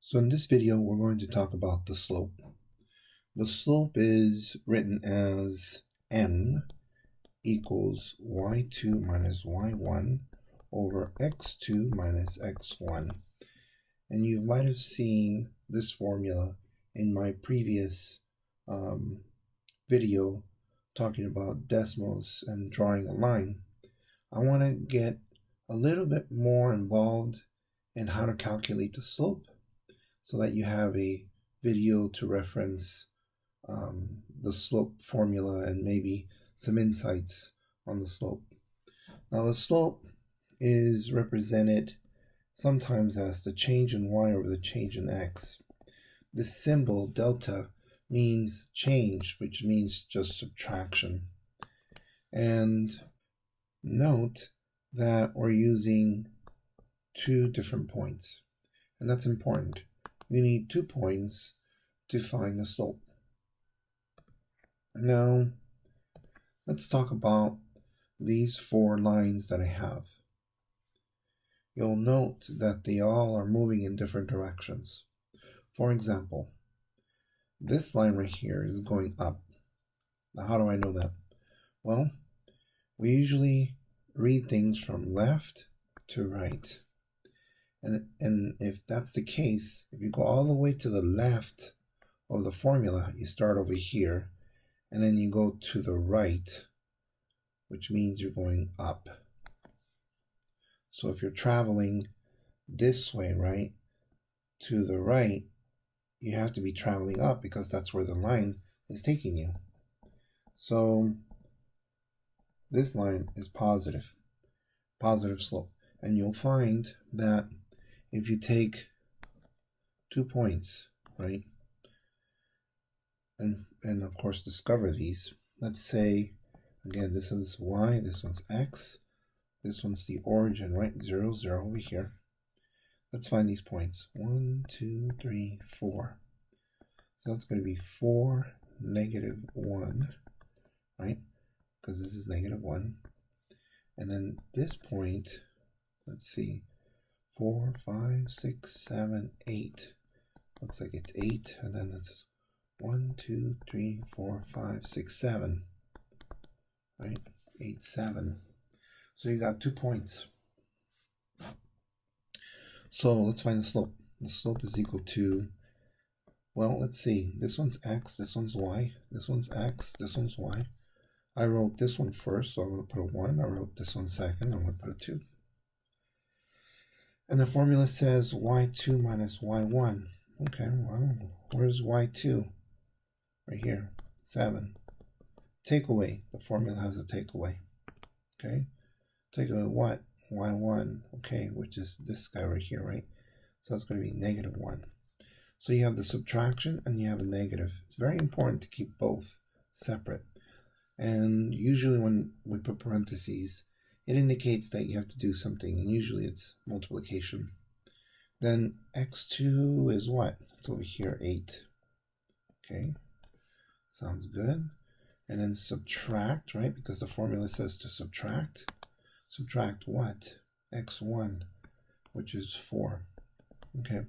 So in this video, we're going to talk about the slope. The slope is written as m equals y2 minus y1 over x2 minus x1. And you might have seen this formula in my previous video talking about Desmos and drawing a line. I want to get a little bit more involved in how to calculate the slope, so that you have a video to reference the slope formula and maybe some insights on the slope. Now the slope is represented sometimes as the change in y over the change in x. This symbol, delta, means change, which means just subtraction. And note that we're using two different points, and that's important. You need 2 points to find the slope. Now, let's talk about these 4 lines that I have. You'll note that they all are moving in different directions. For example, this line right here is going up. Now, how do I know that? Well, we usually read things from left to right. And if that's the case, if you go all the way to the left of the formula, you start over here, and then you go to the right, which means you're going up. So if you're traveling this way, right, to the right, you have to be traveling up because that's where the line is taking you. So this line is positive slope. And you'll find that if you take 2 points, right, and of course discover these, let's say, again, this is y, this one's x, this one's the origin, right, 0, 0 over here. Let's find these points, 1, 2, 3, 4. So that's going to be 4, negative 1, right, because this is negative 1. And then this point, let's see, 4, 5, 6, 7, 8. Looks like it's 8, and then it's 1, 2, 3, 4, 5, 6, 7. Right? 8, 7. So you got 2 points. So let's find the slope. The slope is equal to, well, let's see. This one's x, this one's y, this one's x, this one's y. I wrote this one first, so I'm going to put a 1. I wrote this one second, I'm going to put a 2. And the formula says y2 minus y1. Okay, well, where's y2? Right here, 7. Takeaway, the formula has a takeaway. Okay, takeaway what? y1, okay, which is this guy right here, right? So that's going to be negative 1. So you have the subtraction and you have a negative. It's very important to keep both separate. And usually when we put parentheses, it indicates that you have to do something, and usually it's multiplication. Then x2 is what? It's over here, 8. Okay, sounds good. And then subtract, right? Because the formula says to subtract. Subtract what? x1, which is 4. Okay,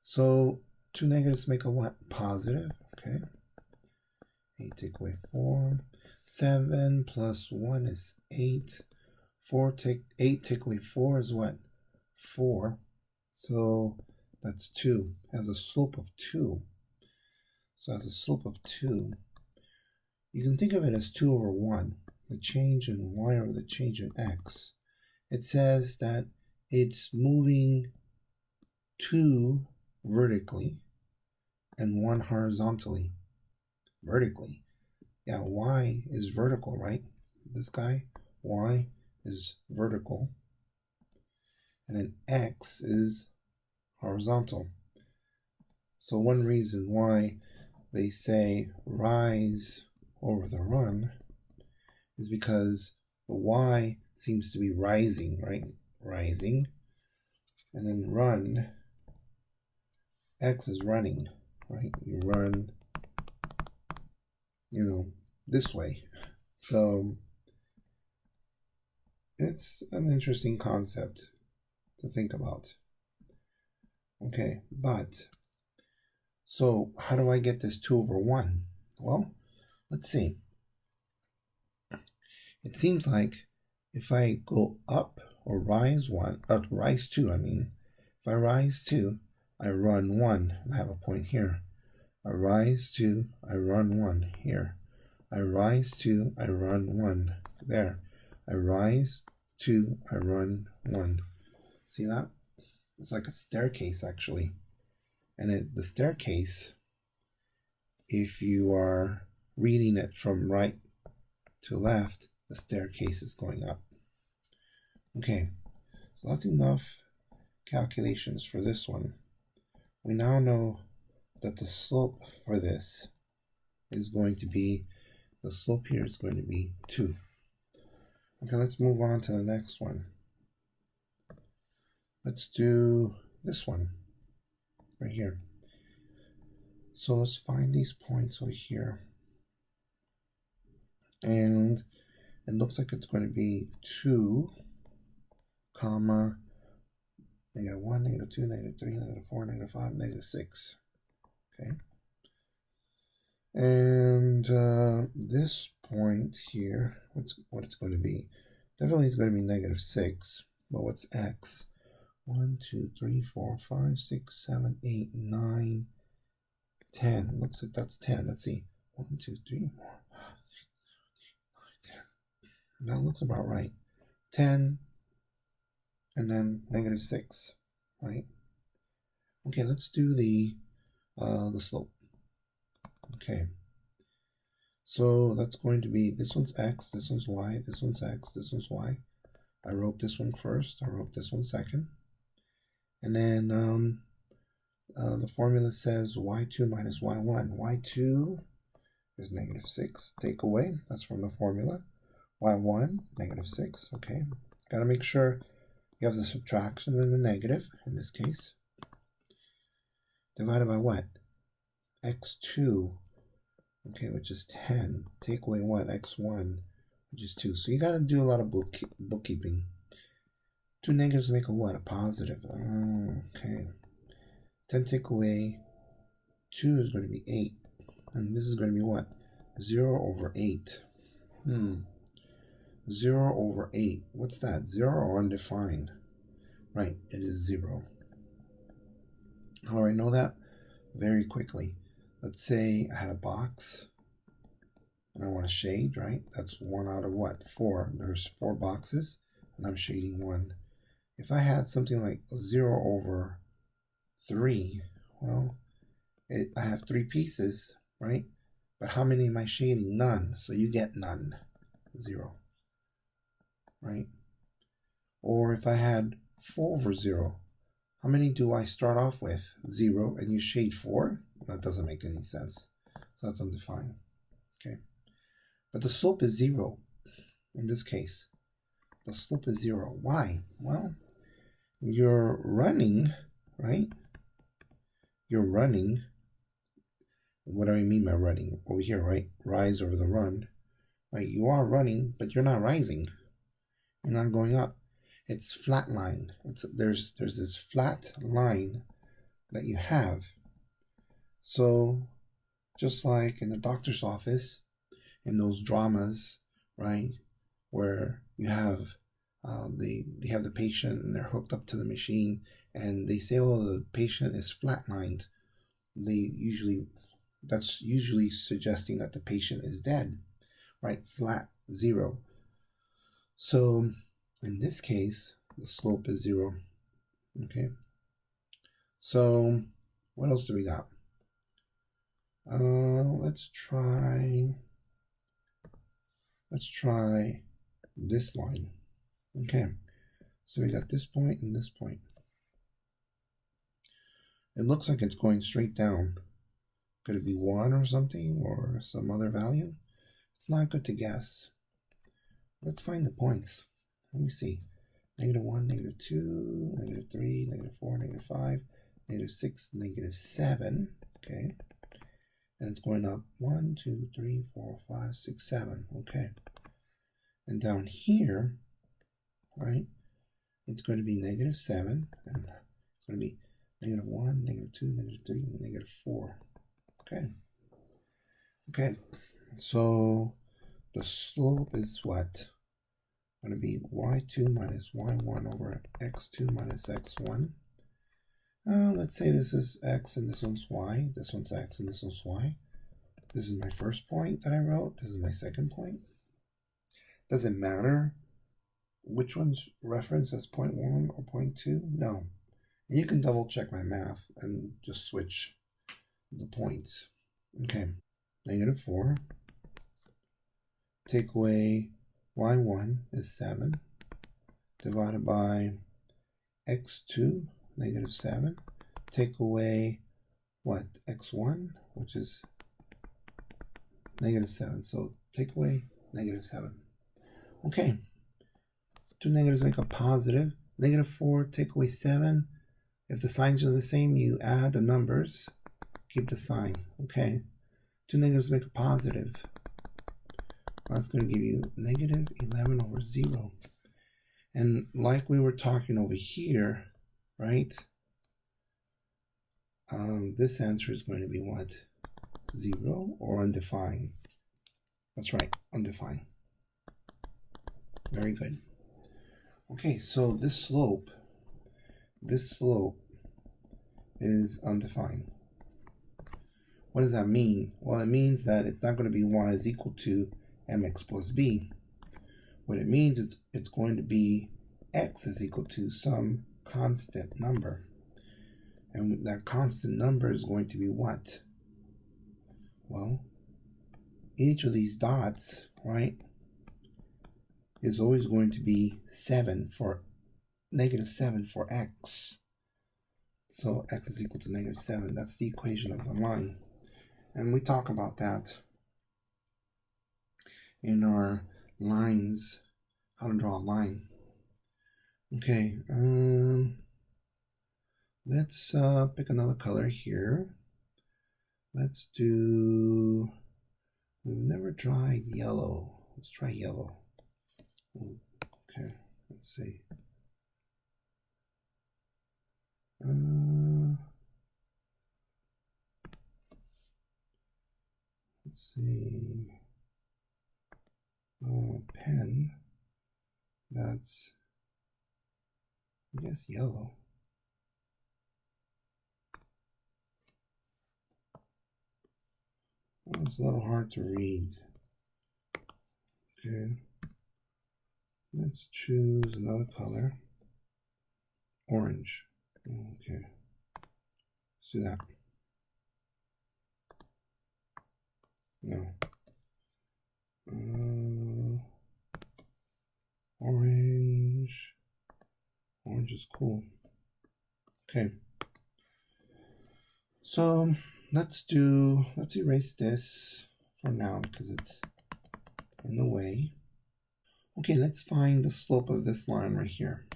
so 2 negatives make a what? Positive. Okay, 8 take away 4. 7 plus 1 is 8. 8 take away 4 is what? 4. So that's 2. Has a slope of 2. So as a slope of 2, you can think of it as 2 over 1. The change in y over the change in x. It says that it's moving 2 vertically and 1 horizontally. Vertically. Yeah, y is vertical, right? This guy, y is vertical. And then x is horizontal. So one reason why they say rise over the run is because the y seems to be rising, right? Rising. And then run, x is running, right? You run, this way. So it's an interesting concept to think about. Okay, but, so how do I get this 2 over 1? Well, let's see. It seems like if I go up or rise 2, I mean, if I rise 2, I run 1, and I have a point here. I rise 2, I run 1 here. I rise 2, I run 1 there. I rise 2, I run 1. See that? It's like a staircase, actually. And the staircase, if you are reading it from right to left, the staircase is going up. Okay, so that's enough calculations for this one. We now know that the slope for this is going to be, the slope here is going to be 2. Okay, let's move on to the next one. Let's do this one right here. So let's find these points over here. And it looks like it's going to be 2, comma, -1, -2, -3, -4, -5, -6. Okay. And this point here, what it's going to be? Definitely is going to be -6. But what's x? 1, 2, 3, 4, 5, 6, 7, 8, 9, 10. Looks like that's 10. Let's see. 1, 2, 3, 4, 5, 6, 7, 8, 9, 10. That looks about right. 10 and then -6, right? Okay, let's do the slope. Okay. So that's going to be, this one's x, this one's y, this one's x, this one's y. I wrote this one first, I wrote this one second. And then the formula says y2 minus y1. y2 is -6. Take away, that's from the formula. y1, -6. Okay, got to make sure you have the subtraction and the negative in this case. Divided by what? x2, okay, which is 10. Take away what? x1, which is 2. So you got to do a lot of bookkeeping. 2 negatives make a what? A positive. Okay. 10 take away 2 is going to be 8. And this is going to be what? 0 over 8. 0 over 8. What's that? 0 or undefined? Right, it is 0. How do I know that? Very quickly. Let's say I had a box and I want to shade, right? That's 1 out of what? 4. There's 4 boxes and I'm shading 1. If I had something like 0 over 3, well, I have 3 pieces, right? But how many am I shading? None. So you get none. 0. Right? Or if I had 4 over 0, how many do I start off with? 0, and you shade 4? That doesn't make any sense. So that's undefined. Okay. But the slope is 0 in this case. The slope is 0. Why? Well, you're running, right? You're running. What do I mean by running? Over here, right? Rise over the run. Right? You are running, but you're not rising. You're not going up. It's flat line. There's this flat line that you have. So just like in the doctor's office, in those dramas, right, where you have they have the patient and they're hooked up to the machine and they say, oh, the patient is flatlined. That's usually suggesting that the patient is dead, right? Flat, 0. So in this case, the slope is 0. Okay. So what else do we got? Let's try this line. Okay, so we got this point and this point. It looks like it's going straight down. Could it be 1 or something, or some other value? It's not good to guess. Let's find the points. Let me see. -1, -2, -3, -4, -5, -6, -7. Okay. And it's going up 1, 2, 3, 4, 5, 6, 7. Okay. And down here, right, it's going to be -7, and it's going to be negative 1, negative 2, negative 3, negative 4. Okay. Okay. So the slope is what? Going to be y2 minus y1 over x2 minus x1. Let's say this is x and this one's y. This one's x and this one's y. This is my first point that I wrote. This is my second point. Does it matter which one's referenced as point 1 or point 2? No. And you can double check my math and just switch the points. Okay. Negative 4. Take away y1 is 7. Divided by x2, negative 7. Take away what? x1, which is negative 7. So take away negative 7. Okay. Two negatives make a positive. Negative 4, take away 7. If the signs are the same, you add the numbers. Keep the sign. Okay. Two negatives make a positive. That's going to give you negative 11 over 0. And like we were talking over here, right? This answer is going to be what? 0 or undefined? That's right, undefined. Very good. Okay, so this slope is undefined. What does that mean? Well, it means that it's not going to be y is equal to mx plus b. What it means, it's going to be x is equal to some constant number. And that constant number is going to be what? Well, each of these dots, right, is always going to be 7 for negative 7 for x. So x is equal to negative 7. That's the equation of the line. And we talk about that in our lines, how to draw a line. Okay, let's pick another color here. Let's do, we've never tried yellow. Let's try yellow. Okay, let's see. Let's see. Pen. That's, I guess, yellow. Well, it's a little hard to read. Okay. Let's choose another color. Orange. Okay. Let's do that. No. Orange. Orange is cool. Okay. So let's erase this for now because it's in the way. Okay, let's find the slope of this line right here.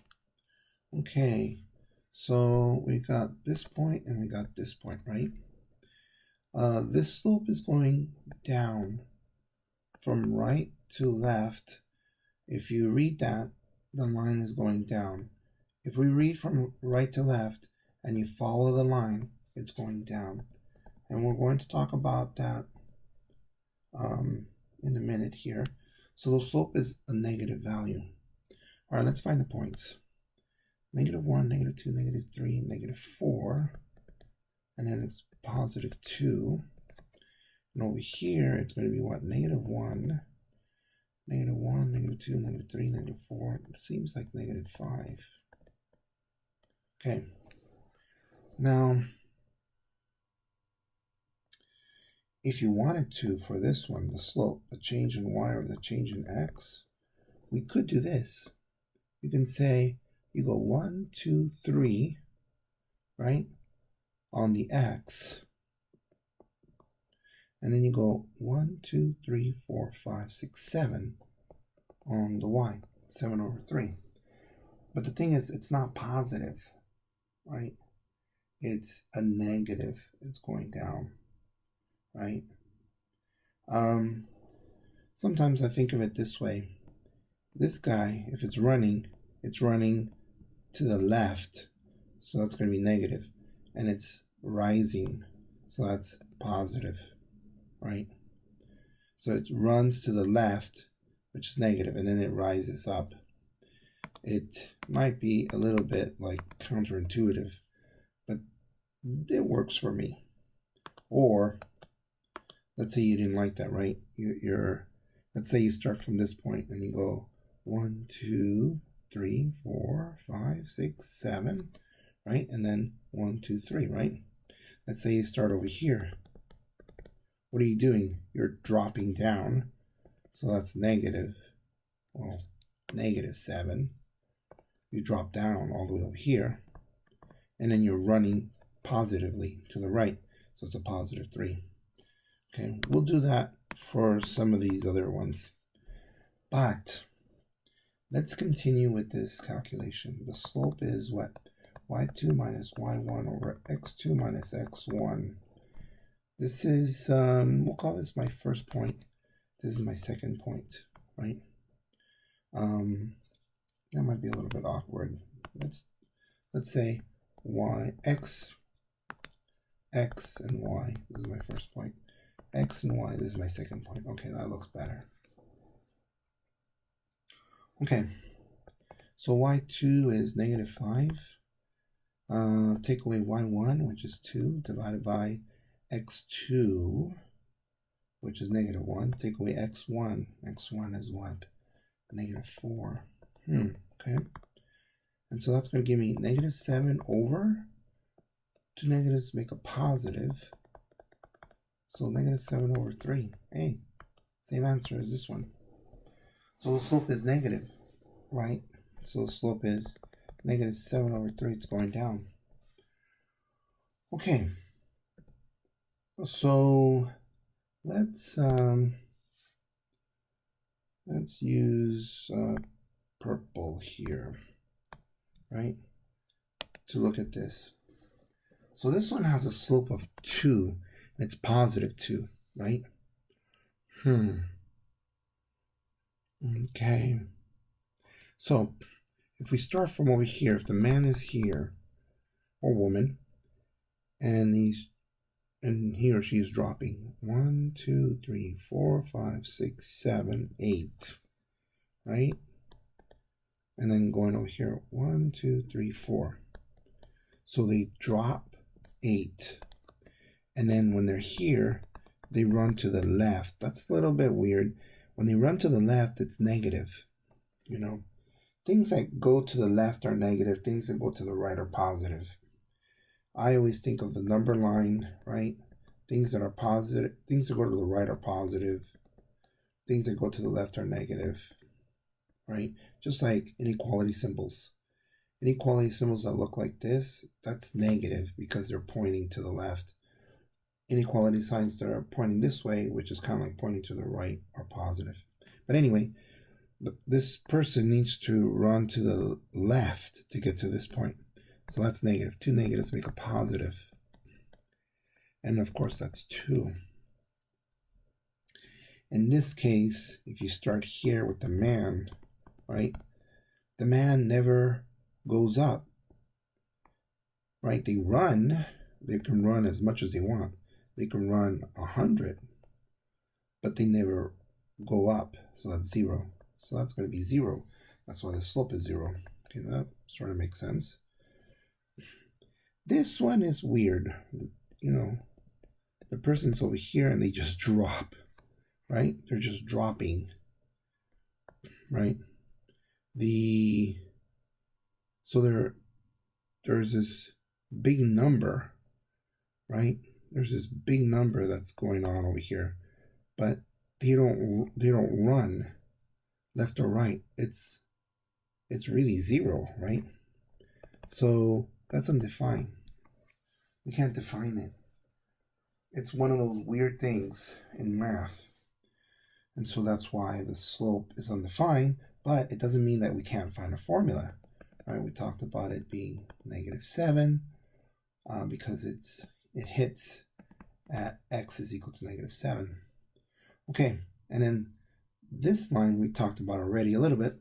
Okay, so we got this point and we got this point, right? This slope is going down from right to left. If you read that, the line is going down. If we read from right to left and you follow the line, it's going down. And we're going to talk about that in a minute here. So the slope is a negative value. All right, let's find the points. Negative 1, negative 2, negative 3, negative 4. And then it's positive 2. And over here, it's going to be what? Negative 1, negative 1, negative 2, negative 3, negative 4. It seems like negative 5. Okay. Now, if you wanted to, for this one, the slope, the change in y or the change in x, we could do this. You can say you go 1, 2, 3, right, on the x. And then you go 1, 2, 3, 4, 5, 6, 7 on the y, 7 over 3. But the thing is, it's not positive, right? It's a negative. It's going down, right? Sometimes I think of it this way. This guy, if it's running to the left, so that's going to be negative. and it's rising, so that's positive, right? So it runs to the left, which is negative, and then it rises up. It might be a little bit like counterintuitive, but it works for me. Or let's say you didn't like that, right? Let's say you start from this point and you go 1, 2, 3, 4, 5, 6, 7, right? And then 1, 2, 3, right? Let's say you start over here. What are you doing? You're dropping down. So that's negative. Well, negative 7. You drop down all the way over here. And then you're running positively to the right. So it's a positive 3. Okay, we'll do that for some of these other ones. But let's continue with this calculation. The slope is what? y2 minus y1 over x2 minus x1. This is, we'll call this my first point. This is my second point, right? That might be a little bit awkward. Let's say x, and y. This is my first point. X and y, this is my second point. Okay, that looks better. Okay, so y2 is negative 5. Take away y1, which is 2, divided by x2, which is negative 1. Take away x1. x1 is what? Negative 4. Okay. And so that's going to give me negative 7 over 2 negatives make a positive. So negative 7 over 3. Hey, same answer as this one. So the slope is negative, right? So the slope is negative 7 over 3. It's going down. Okay. So let's use purple here, right, to look at this. So this one has a slope of 2, and it's positive 2, right? Okay. So if we start from over here, if the man is here, or woman, and he or she is dropping 1, 2, 3, 4, 5, 6, 7, 8, right? And then going over here, 1, 2, 3, 4. So they drop 8. And then when they're here, they run to the left. That's a little bit weird. When they run to the left, it's negative. You know, things that go to the left are negative. Things that go to the right are positive. I always think of the number line, right? Things that are positive, things that go to the right are positive. Things that go to the left are negative, right? Just like inequality symbols. Inequality symbols that look like this, that's negative because they're pointing to the left. Inequality signs that are pointing this way, which is kind of like pointing to the right, are positive. But anyway, this person needs to run to the left to get to this point. So that's negative. 2 negatives make a positive. And of course, that's 2. In this case, if you start here with the man, right, the man never goes up, right? They can run as much as they want. They can run 100, but they never go up. So that's 0. So that's going to be 0. That's why the slope is 0. Okay, that sort of makes sense. This one is weird. You know, the person's over here and they just drop, right? They're just dropping, right? So there's this big number, right? There's this big number that's going on over here, but they don't run left or right. It's really 0, right? So that's undefined. We can't define it. It's one of those weird things in math. And so that's why the slope is undefined, but it doesn't mean that we can't find a formula. Right? We talked about it being negative 7 because it hits at x is equal to negative 7. Okay, and then this line we talked about already a little bit,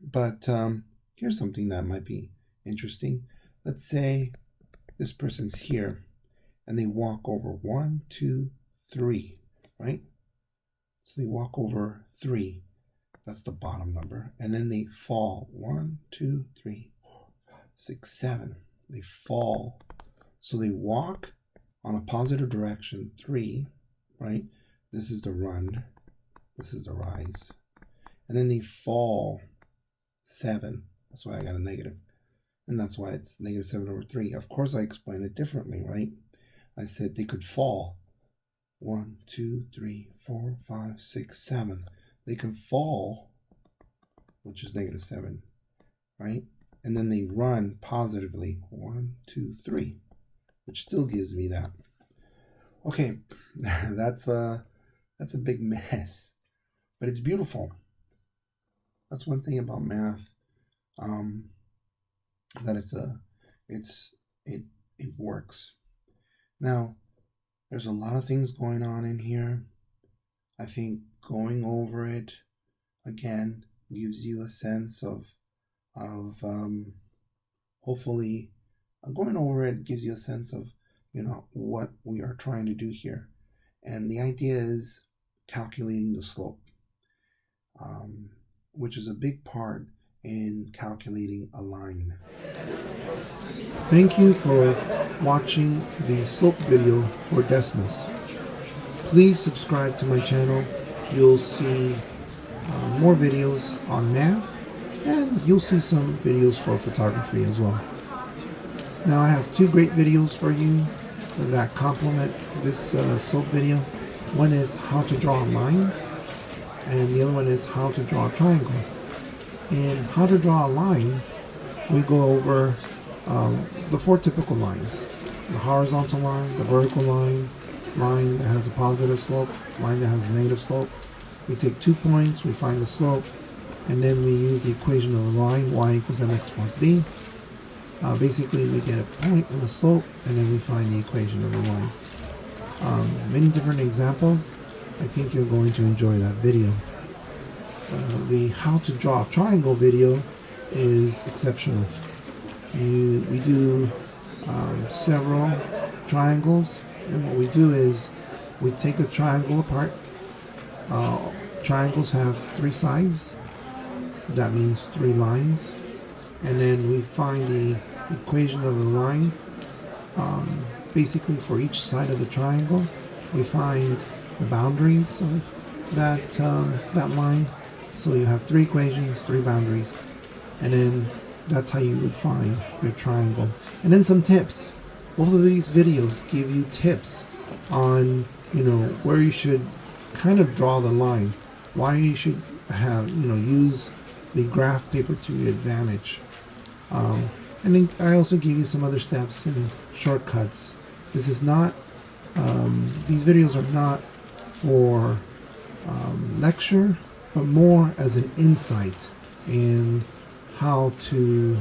but here's something that might be interesting. Let's say this person's here, and they walk over 1, 2, 3, right? So they walk over 3. That's the bottom number. And then they fall 1, 2, 3, 4, 5, 6, 7. They fall. So they walk on a positive direction 3, right? This is the run. This is the rise. And then they fall 7. That's why I got a negative. And that's why it's negative 7 over 3. Of course, I explained it differently, right? I said they could fall 1, 2, 3, 4, 5, 6, 7. They can fall, which is negative 7, right? And then they run positively 1, 2, 3, which still gives me that. Okay, that's a big mess, but it's beautiful. That's one thing about math, that it works. Now, there's a lot of things going on in here. I think going over it again gives you a sense of hopefully going over it gives you a sense of, you know, what we are trying to do here. And the idea is calculating the slope, which is a big part in calculating a line. Thank you for watching the slope video for Desmos. Please subscribe to my channel. You'll see more videos on math, and you'll see some videos for photography as well. Now I have 2 great videos for you that complement this slope video. One is how to draw a line, and the other one is how to draw a triangle. In how to draw a line, we go over the 4 typical lines: the horizontal line, the vertical line, line that has a positive slope, line that has a negative slope. We take 2 points, we find the slope, and then we use the equation of the line, y equals mx plus b. Basically, we get a point and a slope, and then we find the equation of the line. Many different examples. I think you're going to enjoy that video. The how to draw a triangle video is exceptional. We do several triangles, and what we do is we take the triangle apart. Triangles have 3 sides. That means 3 lines. And then we find the equation of the line. Basically, for each side of the triangle, we find the boundaries of that line. So you have 3 equations, 3 boundaries, and then that's how you would find your triangle. And then some tips. Both of these videos give you tips on, you know, where you should kind of draw the line, why you should have, you know, use the graph paper to your advantage. And then I also give you some other steps and shortcuts. This is not, these videos are not for lecture, but more as an insight in how to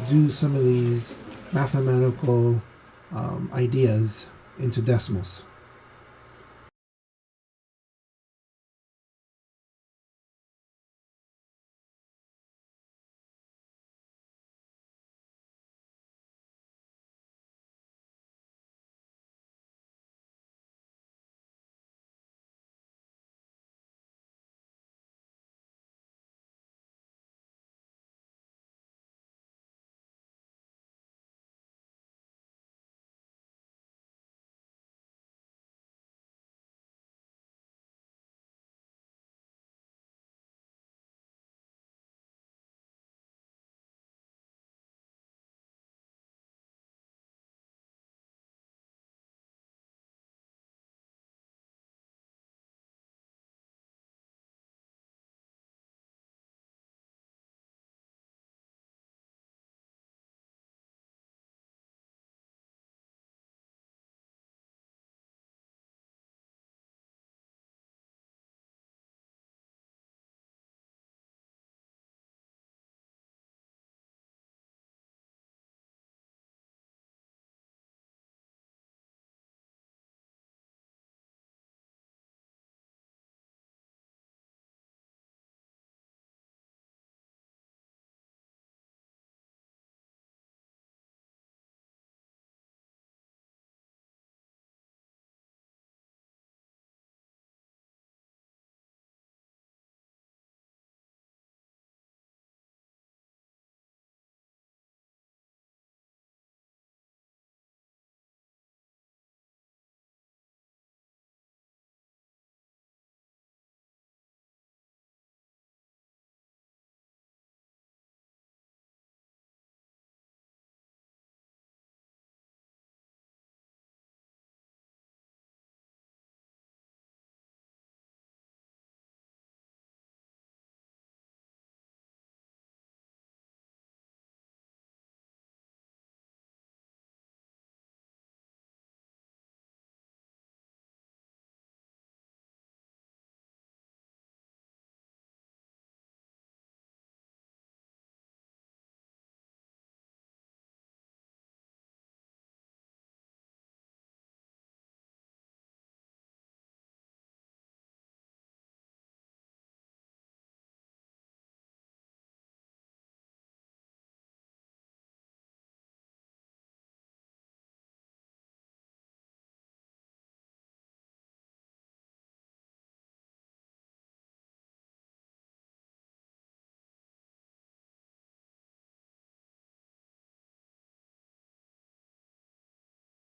do some of these mathematical ideas into Desmos.